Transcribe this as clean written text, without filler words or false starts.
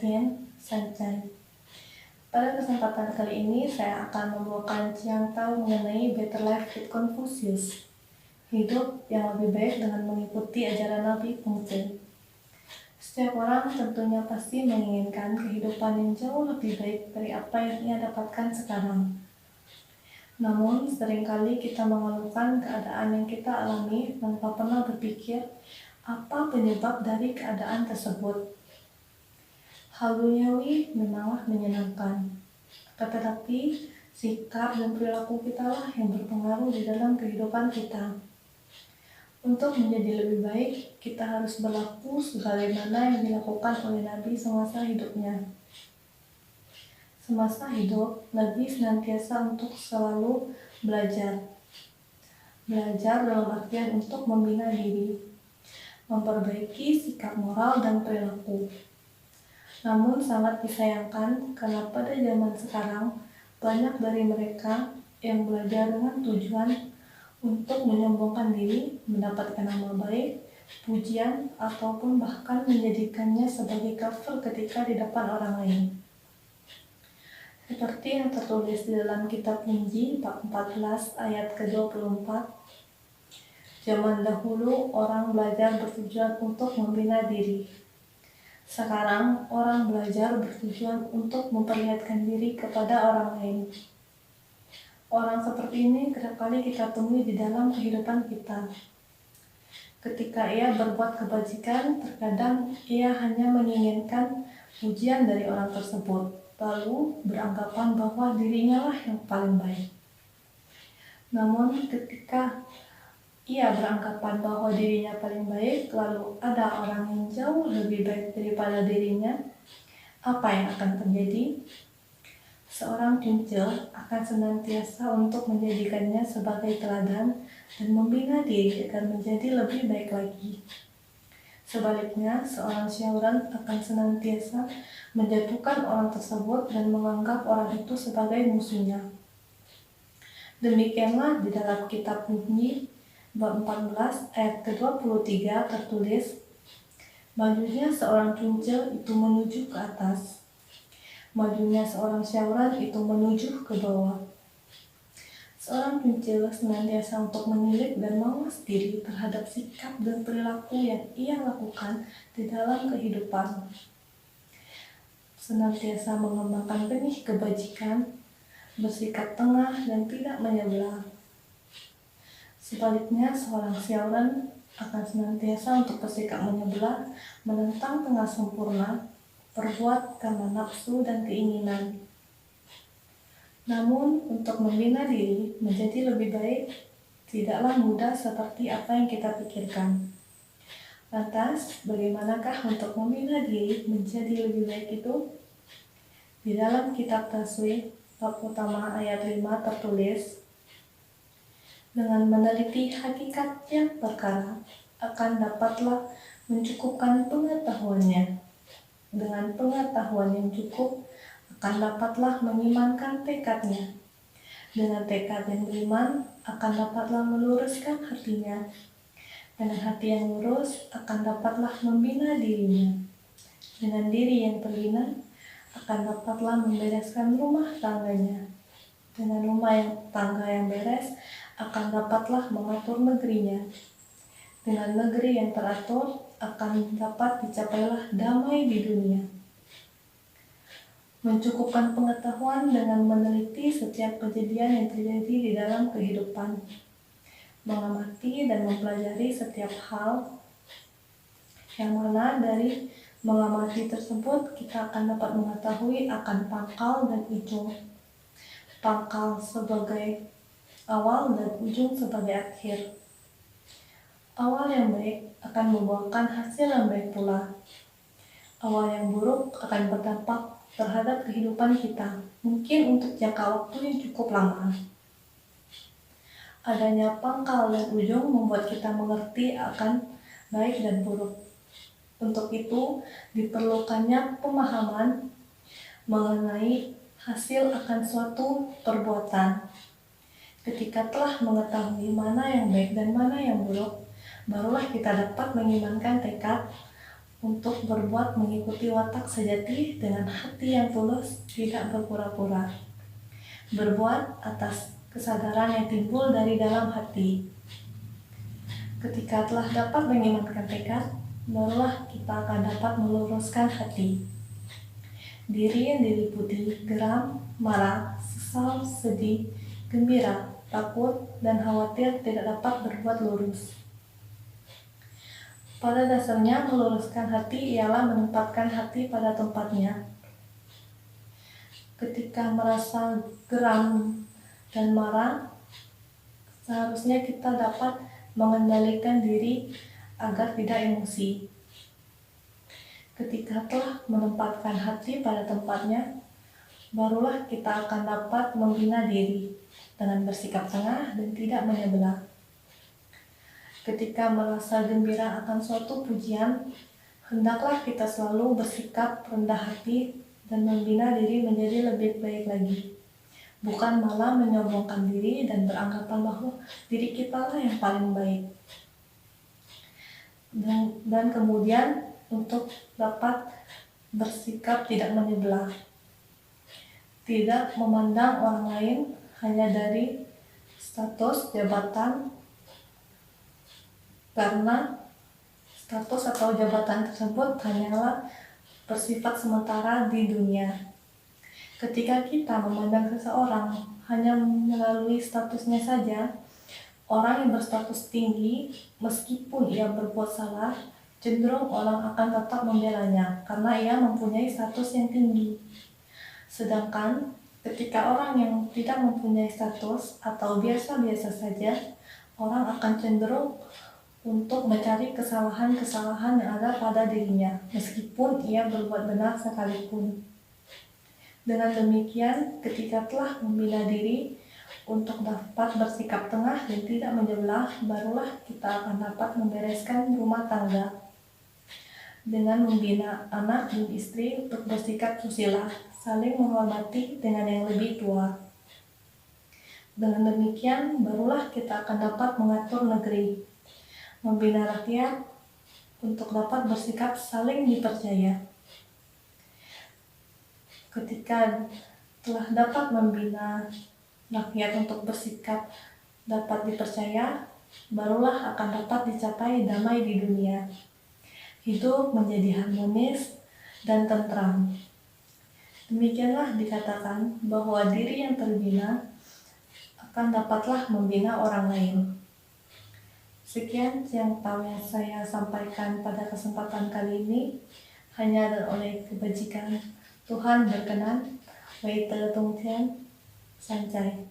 Alvin Sancai. Pada kesempatan kali ini saya akan membawakan yang tahu mengenai Better Life with Confucius. Hidup yang lebih baik dengan mengikuti ajaran Nabi Konghucu. Setiap orang tentunya pasti menginginkan kehidupan yang jauh lebih baik dari apa yang ia dapatkan sekarang. Namun, seringkali kita mengeluhkan keadaan yang kita alami tanpa pernah berpikir apa penyebab dari keadaan tersebut. Hal duniawi memanglah menyenangkan, tetapi sikap dan perilaku kita lah yang berpengaruh di dalam kehidupan kita. Untuk menjadi lebih baik, kita harus berlaku sebagaimana yang dilakukan oleh Nabi semasa hidupnya. Semasa hidup, Nabi senantiasa untuk selalu belajar. Belajar dalam artian untuk membina diri, memperbaiki sikap moral dan perilaku. Namun sangat disayangkan karena pada zaman sekarang, banyak dari mereka yang belajar dengan tujuan untuk menyombongkan diri, mendapatkan nama baik, pujian, ataupun bahkan menjadikannya sebagai cover ketika di depan orang lain. Seperti yang tertulis di dalam kitab Injil bab 14 ayat ke-24, zaman dahulu orang belajar bertujuan untuk membina diri. Sekarang orang belajar bertujuan untuk memperlihatkan diri kepada orang lain. Orang seperti ini kerap kali kita temui di dalam kehidupan kita. Ketika ia berbuat kebajikan, terkadang ia hanya menginginkan pujian dari orang tersebut, lalu beranggapan bahwa dirinya lah yang paling baik. Namun ketika ia beranggapan bahwa dirinya paling baik, lalu ada orang yang jauh lebih baik daripada dirinya, apa yang akan terjadi? Seorang Cunce akan senantiasa untuk menjadikannya sebagai teladan dan membina diri agar menjadi lebih baik lagi. Sebaliknya, seorang Syauran akan senantiasa menjatuhkan orang tersebut dan menganggap orang itu sebagai musuhnya. Demikianlah di dalam kitab Injil bab 14 ayat ke-23 tertulis, majunya seorang Cunce itu menuju ke atas, majunya seorang Syauran itu menuju ke bawah. Seorang Cunce senantiasa untuk menilik dan mawas diri terhadap sikap dan perilaku yang ia lakukan di dalam kehidupan. Senantiasa mengembangkan benih kebajikan, bersikap tengah dan tidak menyebelah. Sebaliknya, seorang Syauran akan senantiasa untuk bersikap menyebelah, menentang tengah sempurna, berbuat karena nafsu dan keinginan. Namun, untuk membina diri menjadi lebih baik tidaklah mudah seperti apa yang kita pikirkan. Lantas, bagaimanakah untuk membina diri menjadi lebih baik itu? Di dalam kitab Taswif, bab utama ayat 5 tertulis, dengan meneliti hakikatnya perkara, akan dapatlah mencukupkan pengetahuannya. Dengan pengetahuan yang cukup, akan dapatlah mengimankan tekadnya. Dengan tekad yang beriman, akan dapatlah meluruskan hatinya. Dengan hati yang lurus, akan dapatlah membina dirinya. Dengan diri yang terhina, akan dapatlah membereskan rumah tangganya. Dengan rumah tangga yang beres, akan dapatlah mengatur negerinya. Dengan negeri yang teratur, akan dapat dicapailah damai di dunia. Mencukupkan pengetahuan dengan meneliti setiap kejadian yang terjadi di dalam kehidupan, mengamati dan mempelajari setiap hal, yang mana dari mengamati tersebut kita akan dapat mengetahui akan pangkal dan ujung. Pangkal sebagai awal dan ujung sebagai akhir. Awal yang baik akan membuahkan hasil yang baik pula. Awal yang buruk akan berdampak terhadap kehidupan kita, mungkin untuk jangka waktu yang cukup lama. Adanya pangkal dan ujung membuat kita mengerti akan baik dan buruk. Untuk itu, diperlukannya pemahaman mengenai hasil akan suatu perbuatan. Ketika telah mengetahui mana yang baik dan mana yang buruk, barulah kita dapat mengimankan tekad untuk berbuat mengikuti watak sejati dengan hati yang tulus, tidak berpura-pura. Berbuat atas kesadaran yang timbul dari dalam hati. Ketika telah dapat mengimankan tekad, barulah kita akan dapat meluruskan hati. Diri yang diliputi geram, marah, sesal, sedih, gembira, takut, dan khawatir tidak dapat berbuat lurus. Pada dasarnya, meluruskan hati ialah menempatkan hati pada tempatnya. Ketika merasa geram dan marah, seharusnya kita dapat mengendalikan diri agar tidak emosi. Ketika telah menempatkan hati pada tempatnya, barulah kita akan dapat membina diri dengan bersikap tengah dan tidak menyebelah. Ketika merasa gembira akan suatu pujian, hendaklah kita selalu bersikap rendah hati dan membina diri menjadi lebih baik lagi. Bukan malah menyombongkan diri dan beranggapan bahwa diri kita lah yang paling baik. Dan kemudian untuk dapat bersikap tidak menyebelah. Tidak memandang orang lain hanya dari status, jabatan, karena status atau jabatan tersebut hanyalah bersifat sementara di dunia. Ketika kita memandang seseorang hanya melalui statusnya saja, orang yang berstatus tinggi, meskipun ia berbuat salah, cenderung orang akan tetap membelanya karena ia mempunyai status yang tinggi. Sedangkan ketika orang yang tidak mempunyai status atau biasa-biasa saja, orang akan cenderung untuk mencari kesalahan-kesalahan yang ada pada dirinya, meskipun ia berbuat benar sekalipun. Dengan demikian, ketika telah membina diri untuk dapat bersikap tengah dan tidak menyebelah, barulah kita akan dapat membereskan rumah tangga dengan membina anak dan istri untuk bersikap susila, saling menghormati dengan yang lebih tua. Dengan demikian, barulah kita akan dapat mengatur negeri, membina rakyat untuk dapat bersikap saling dipercaya. Ketika telah dapat membina rakyat untuk bersikap dapat dipercaya, barulah akan dapat dicapai damai di dunia. Hidup menjadi harmonis dan tentram. Demikianlah dikatakan bahwa diri yang terbina akan dapatlah membina orang lain. Sekian yang saya sampaikan pada kesempatan kali ini, hanya oleh kebajikan Tuhan berkenan. Wei Te Tung Tian, Sancai.